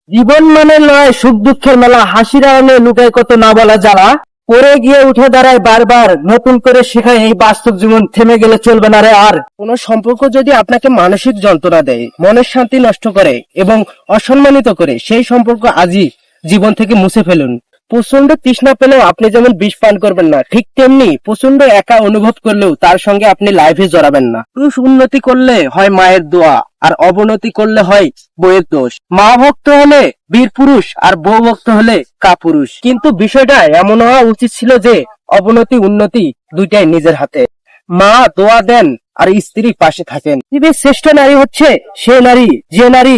জীবন মানে নয় সুখ দুঃখের মেলা, হাসির আড়ালে লুকায় কত না বলা জ্বালা। পরে গিয়ে উঠে দাঁড়ায় বারবার, নতুন করে শেখায় এই বাস্তব জীবন, থেমে গেলে চলবে না রে আর। কোন সম্পর্ক যদি আপনাকে মানসিক যন্ত্রণা দেয়, মনের শান্তি নষ্ট করে এবং অসম্মানিত করে, সেই সম্পর্ক আজই জীবন থেকে মুছে ফেলুন। প্রচন্ড তৃষ্ণা পেলেও আপনি যেমন বিষ পান করবেন না, ঠিক তেমনি প্রচন্ড একা অনুভব করলেও তার সঙ্গে আপনি লাইফে জড়াবেন না। পুরুষ উন্নতি করলে হয় মায়ের দোয়া, আর অবনতি করলে হয় বইয়ের দোষ। মা ভক্ত হলে বীর পুরুষ, আর বউ ভক্ত হলে কাপুরুষ। কিন্তু বিষয়টা এমন হওয়া উচিত ছিল যে অবনতি উন্নতি দুইটাই নিজের হাতে। মা দোয়া দেন আর স্ত্রী পাশে থাকেন। পৃথিবীর শ্রেষ্ঠ নারী হচ্ছে সে নারী যে নারী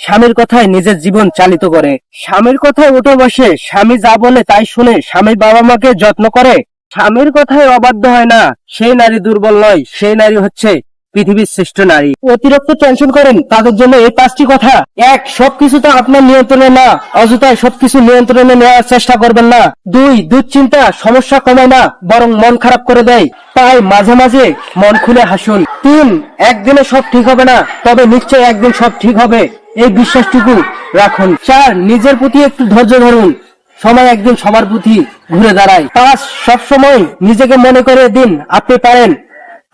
স্বামীর কথায় নিজের জীবন চালিত করে, স্বামীর কথায় উঠে বসে, স্বামী যা বলে তাই শুনে, স্বামীর বাবা মাকে যত্ন করে, স্বামীর কথায় অবাধ্য হয় না, সেই নারী দুর্বল নয়, সেই নারী হচ্ছে পৃথিবীর শ্রেষ্ঠ নারী। অতিরিক্ত টেনশন করেন তাদের জন্য এই 5টি কথা। 1. সবকিছু তো আপনার নিয়ন্ত্রণে না, অযথায় সবকিছু নিয়ন্ত্রণে নেওয়ার চেষ্টা করবেন না। 2. দুশ্চিন্তা সমস্যা কমায় না, বরং মন খারাপ করে দেয়, তাই মাঝে মাঝে মন খুলে হাসুন। 3. একদিনে সব ঠিক হবে না, তবে নিশ্চয় একদিন সব ঠিক হবে, এই বিশ্বাসটুকু রাখুন। 4. নিজের প্রতি একটু ধৈর্য ধরুন, সময় একদিন সবার প্রতি ঘুরে দাঁড়ায়। 5. সবসময় নিজেকে মনে করে দিন আপনি পারেন,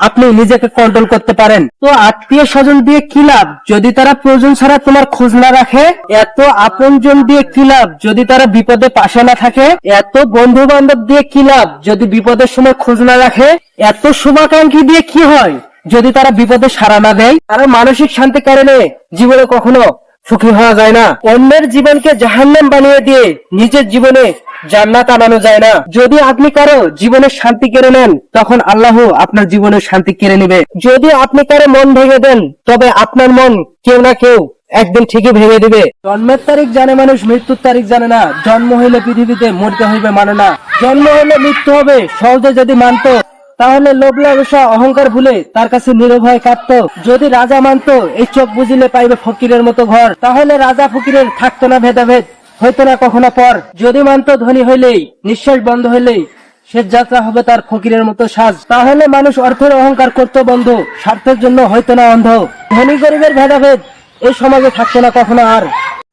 আপনি নিজেকে কন্ট্রোল করতে পারেন। তো আত্মীয় স্বজন দিয়ে কি লাভ যদি তারা প্রয়োজন ছাড়া তোমার খোঁজ না রাখে? এত আপনজন দিয়ে কি লাভ যদি তারা বিপদে পাশে না থাকে? এত বন্ধু বান্ধব দিয়ে কি লাভ যদি বিপদের সময় খোঁজ না রাখে? এত শুভাকাঙ্ক্ষী দিয়ে কি হয় যদি তারা বিপদে সাড়া না দেয়? আর মানসিক শান্তি কারণে জীবনে কখনো সুখী হওয়া যায় না। অন্যের জীবনকে জাহান্নাম বানিয়ে দিয়ে নিজের জীবনে জান্নাত আনানো যায় না। যদি আপনি কারো জীবনের শান্তি কেড়ে নেন, তখন আল্লাহ আপনার জীবনের শান্তি কেড়ে নেবে। যদি আপনি কারো মন ভেঙে দেন, তবে আপনার মন কেউ না কেউ একদিন ঠিকই ভেঙে দিবে। জন্মের তারিখ জানে মানুষ, মৃত্যুর তারিখ জানে না। জন্ম হইলে পৃথিবীতে, মরতে হইবে মানে না। জন্ম হইলে মৃত্যু হবে সহজে যদি মানতো, তাহলে লোভ লালসা অহংকার ভুলে তার কাছে নিরভয় কাঁদতো। যদি রাজা মানতো এই চোখ বুঝিলে পাইবে ফকিরের মতো ঘর, তাহলে রাজা ফকিরের থাকতো না ভেদাভেদ, হয়তো না কখনো পর। যদি মানতো ধনী হইলেই, নিঃশ্বাস বন্ধ হইলেই শেষ যাত্রা হবে তার ফকিরের মতো সাজ, তাহলে মানুষ অর্থের অহংকার করতো বন্ধ, স্বার্থের জন্য হয়তো না অন্ধ। ধনী গরিবের ভেদাভেদ এই সমাজে থাকতো না কখনো আর।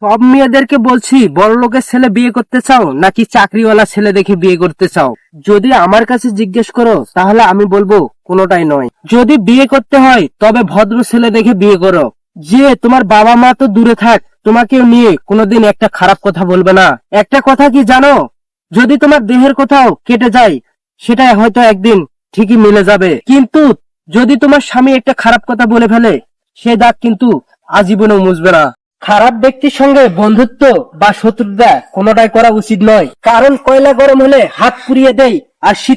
সব মেয়েদেরকে বলছি, বড় লোকের ছেলে বিয়ে করতে চাও নাকি চাকরিওয়ালা ছেলে দেখে বিয়ে করতে চাও? যদি আমার কাছে জিজ্ঞেস করো তাহলে আমি বলবো কোনোটাই নয়। যদি বিয়ে করতে হয় তবে ভদ্র ছেলে দেখে বিয়ে করো, যে তোমার বাবা মা তো দূরে থাক, তোমাকেও নিয়ে কোনোদিন একটা খারাপ কথা বলবে না। একটা কথা কি জানো, যদি তোমার দেহের কোথাও কেটে যায়, সেটা হয়তো একদিন ঠিকই মিলে যাবে, কিন্তু যদি তোমার স্বামী একটা খারাপ কথা বলে ফেলে, সে দাগ কিন্তু আজীবনেও মুছবে না। খারাপ ব্যক্তির সঙ্গে বন্ধুত্ব বা শত্রুতা কোনোটাই করা উচিত নয়, কারণ কয়লা গরম হলে হাত পুড়িয়ে দেয় আর শীত